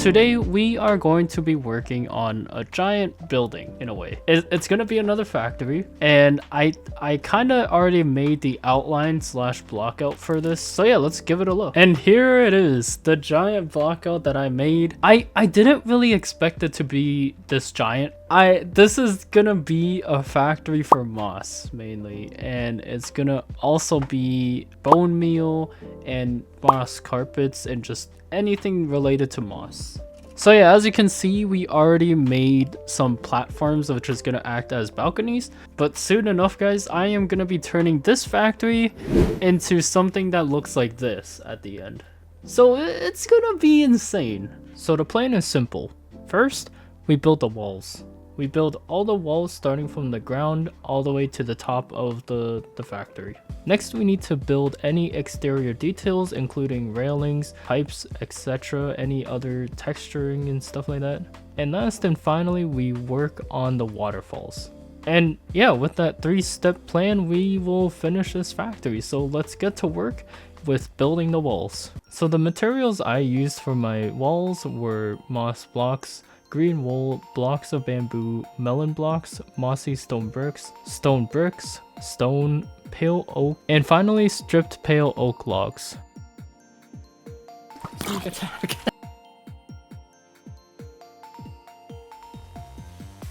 today we are going to be working on a giant building in a way. It's gonna be another factory, and I kind of already made the outline slash block out for this. So yeah, let's give it a look. And here it is, the giant block out that I made. I didn't really expect it to be this giant. This is gonna be a factory for moss mainly, and it's gonna also be bone meal and moss carpets and just anything related to moss. So yeah, as you can see, we already made some platforms which is gonna act as balconies, but soon enough guys, I am gonna be turning this factory into something that looks like this at the end. So it's gonna be insane. So the plan is simple. First, we build the walls. We build all the walls starting from the ground all the way to the top of the factory. Next, we need to build any exterior details, including railings, pipes, etc., any other texturing and stuff like that. And last and finally, we work on the waterfalls. And yeah, with that 3-step plan, we will finish this factory. So let's get to work with building the walls. So the materials I used for my walls were moss blocks, green wool, blocks of bamboo, melon blocks, mossy stone, pale oak, and finally stripped pale oak logs.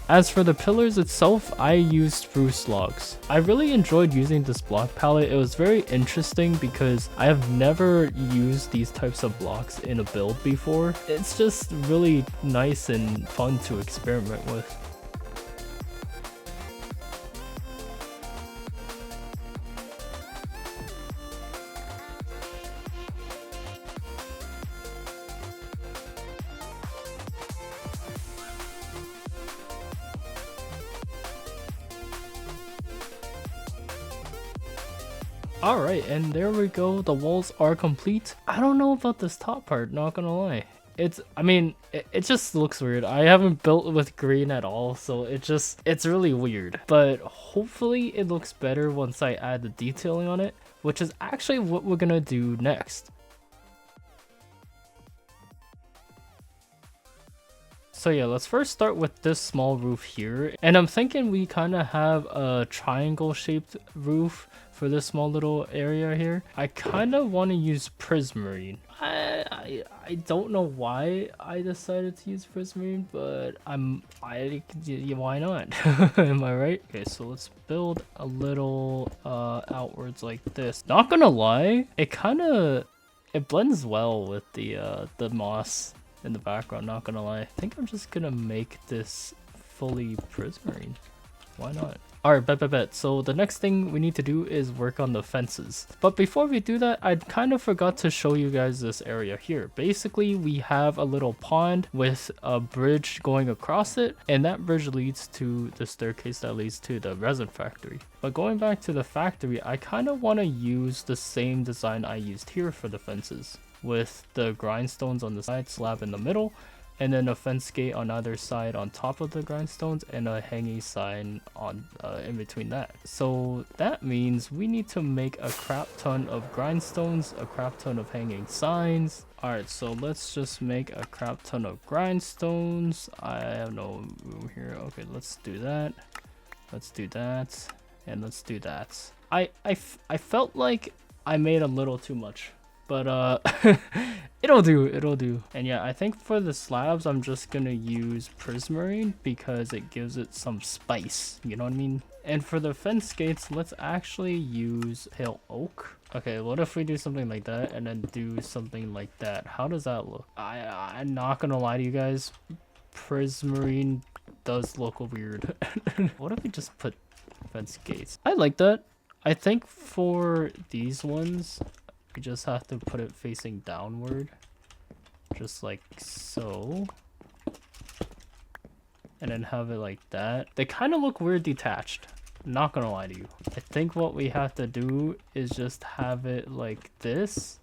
As for the pillars itself, I used spruce logs. I really enjoyed using this block palette. It was very interesting because I have never used these types of blocks in a build before. It's just really nice and fun to experiment with. Alright, and there we go, the walls are complete. I don't know about this top part, not gonna lie. It just looks weird. I haven't built with green at all, so it's really weird. But hopefully it looks better once I add the detailing on it, which is actually what we're gonna do next. So yeah, let's first start with this small roof here. And I'm thinking we kind of have a triangle shaped roof for this small little area here. I kind of want to use prismarine. I don't know why I decided to use prismarine, but why not? Am I right? Okay, so let's build a little outwards like this. Not gonna lie, it blends well with the moss in the background, not gonna lie. I think I'm just gonna make this fully prismarine. Why not? Alright, bet. So the next thing we need to do is work on the fences. But before we do that, I kind of forgot to show you guys this area here. Basically, we have a little pond with a bridge going across it, and that bridge leads to the staircase that leads to the resin factory. But going back to the factory, I kind of want to use the same design I used here for the fences, with the grindstones on the side, slab in the middle, and then a fence gate on either side on top of the grindstones, and a hanging sign on in between that. So that means we need to make a crap ton of grindstones, a crap ton of hanging signs. Alright, so let's just make a crap ton of grindstones. I have no room here. Okay, let's do that. Let's do that. And let's do that. I felt like I made a little too much, but it'll do. And yeah, I think for the slabs I'm just gonna use prismarine because it gives it some spice, you know what I mean? And for the fence gates, let's actually use pale oak. Okay, what if we do something like that and then do something like that? How does that look? I'm not gonna lie to you guys, prismarine does look weird. What if we just put fence gates? I like that. I think for these ones, we just have to put it facing downward, just like so, and then have it like that. They kind of look weird detached, not gonna lie to you. I think what we have to do is just have it like this,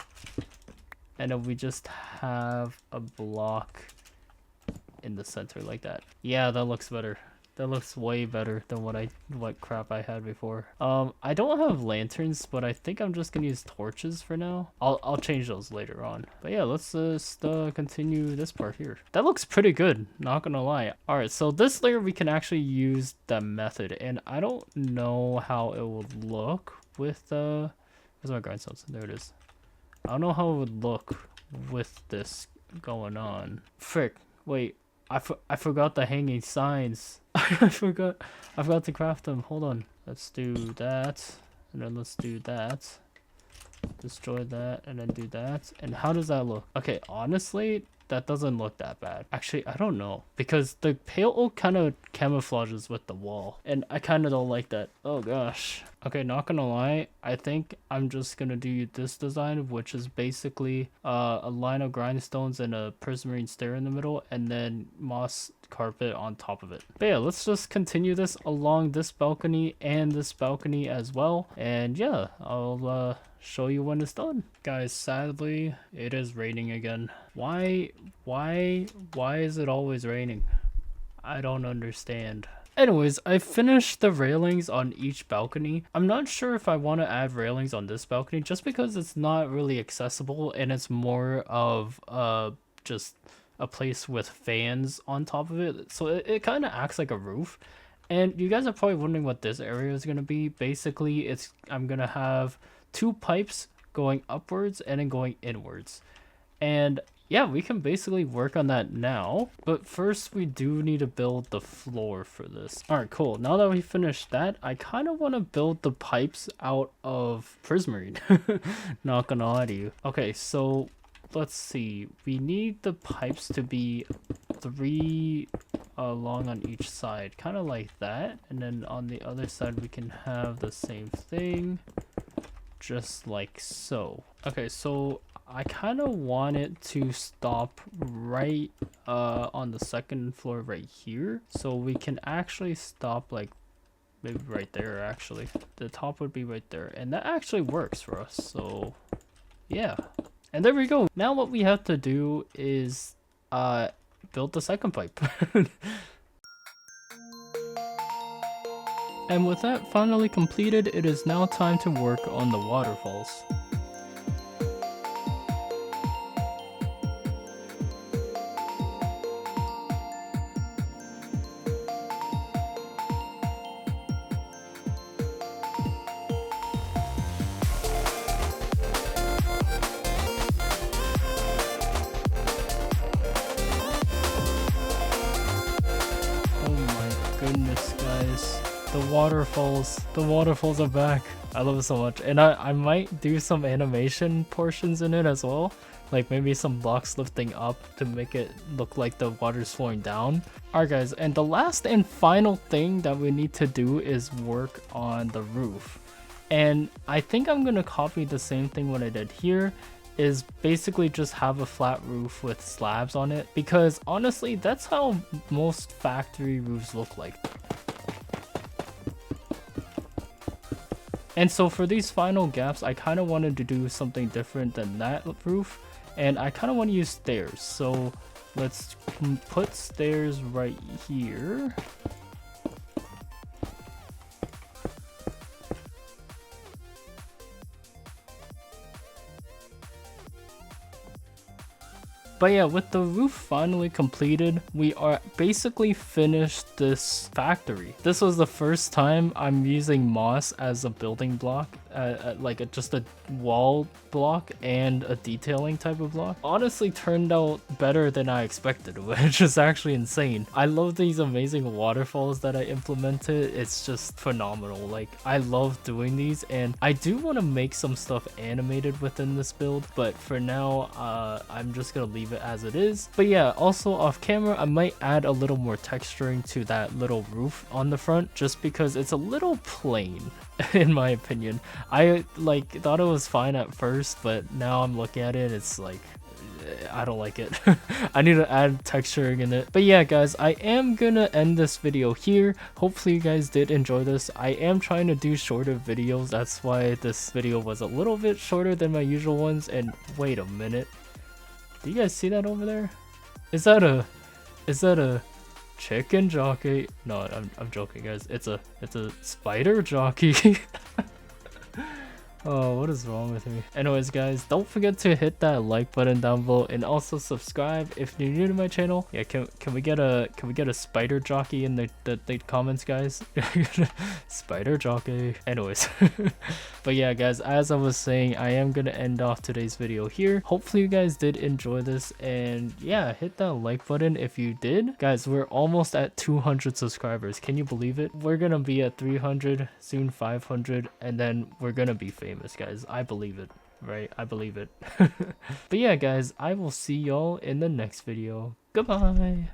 and then we just have a block in the center like that. Yeah, that looks better. That looks way better than what crap I had before. I don't have lanterns, but I think I'm just gonna use torches for now. I'll change those later on. But yeah, let's just continue this part here. That looks pretty good, not gonna lie. All right, so this layer we can actually use the method, and I don't know how it would look with where's my grindstones? There it is. I don't know how it would look with this going on. Frick, wait. I forgot the hanging signs. I forgot to craft them. Hold on. Let's do that. And then let's do that. Destroy that and then do that. And how does that look? Okay, honestly, that doesn't look that bad. Actually, I don't know. Because the pale oak kind of camouflages with the wall. And I kind of don't like that. Oh gosh. Okay, not gonna lie. I think I'm just gonna do this design, which is basically a line of grindstones and a prismarine stair in the middle, and then moss carpet on top of it. But yeah, let's just continue this along this balcony and this balcony as well. And yeah, I'll show you when it's done. Guys, sadly, it is raining again. Why is it always raining? I don't understand. Anyways, I finished the railings on each balcony. I'm not sure if I want to add railings on this balcony just because it's not really accessible and it's more of just a place with fans on top of it. So it kind of acts like a roof. And you guys are probably wondering what this area is going to be. Basically, I'm going to have 2 pipes going upwards and then going inwards. And yeah, we can basically work on that now, but first we do need to build the floor for this. All right, cool. Now that we finished that, I kind of want to build the pipes out of prismarine. Not gonna lie to you. Okay, so let's see. We need the pipes to be 3 long on each side, kind of like that. And then on the other side, we can have the same thing, just like so. Okay, so I kind of want it to stop right on the second floor right here. So we can actually stop like maybe right there actually. The top would be right there. And that actually works for us. So yeah. And there we go. Now what we have to do is build the second pipe. And with that finally completed, it is now time to work on the waterfalls. Goodness, guys, the waterfalls are back. I love it so much, and I might do some animation portions in it as well, like maybe some blocks lifting up to make it look like the water's flowing down. Alright guys, and the last and final thing that we need to do is work on the roof, and I think I'm gonna copy the same thing what I did here, is basically just have a flat roof with slabs on it, because honestly that's how most factory roofs look like. And so for these final gaps, I kind of wanted to do something different than that roof, and I kind of want to use stairs. So let's put stairs right here. But yeah, with the roof finally completed, we are basically finished this factory. This was the first time I'm using moss as a building block, just a wall block and a detailing type of block. Honestly turned out better than I expected, which is actually insane. I love these amazing waterfalls that I implemented. It's just phenomenal. Like, I love doing these, and I do want to make some stuff animated within this build, but for now, I'm just gonna leave it as it is. But yeah, also off camera I might add a little more texturing to that little roof on the front, just because it's a little plain in my opinion. I thought it was fine at first, but now I'm looking at it, it's like I don't like it. I need to add texturing in it. But yeah guys, I am gonna end this video here. Hopefully you guys did enjoy this. I am trying to do shorter videos, that's why this video was a little bit shorter than my usual ones. And wait a minute, do you guys see that over there? Is that a chicken jockey. No, I'm joking, guys. It's a spider jockey. Oh, what is wrong with me? Anyways, guys, don't forget to hit that like button down below and also subscribe if you're new to my channel. Yeah, can we get a spider jockey in the comments, guys? Spider jockey. Anyways, but yeah, guys, as I was saying, I am gonna end off today's video here. Hopefully you guys did enjoy this, and yeah, hit that like button if you did. Guys, we're almost at 200 subscribers. Can you believe it? We're gonna be at 300, soon 500, and then we're gonna be famous, guys. I believe it, right? I believe it. But yeah, guys, I will see y'all in the next video. Goodbye.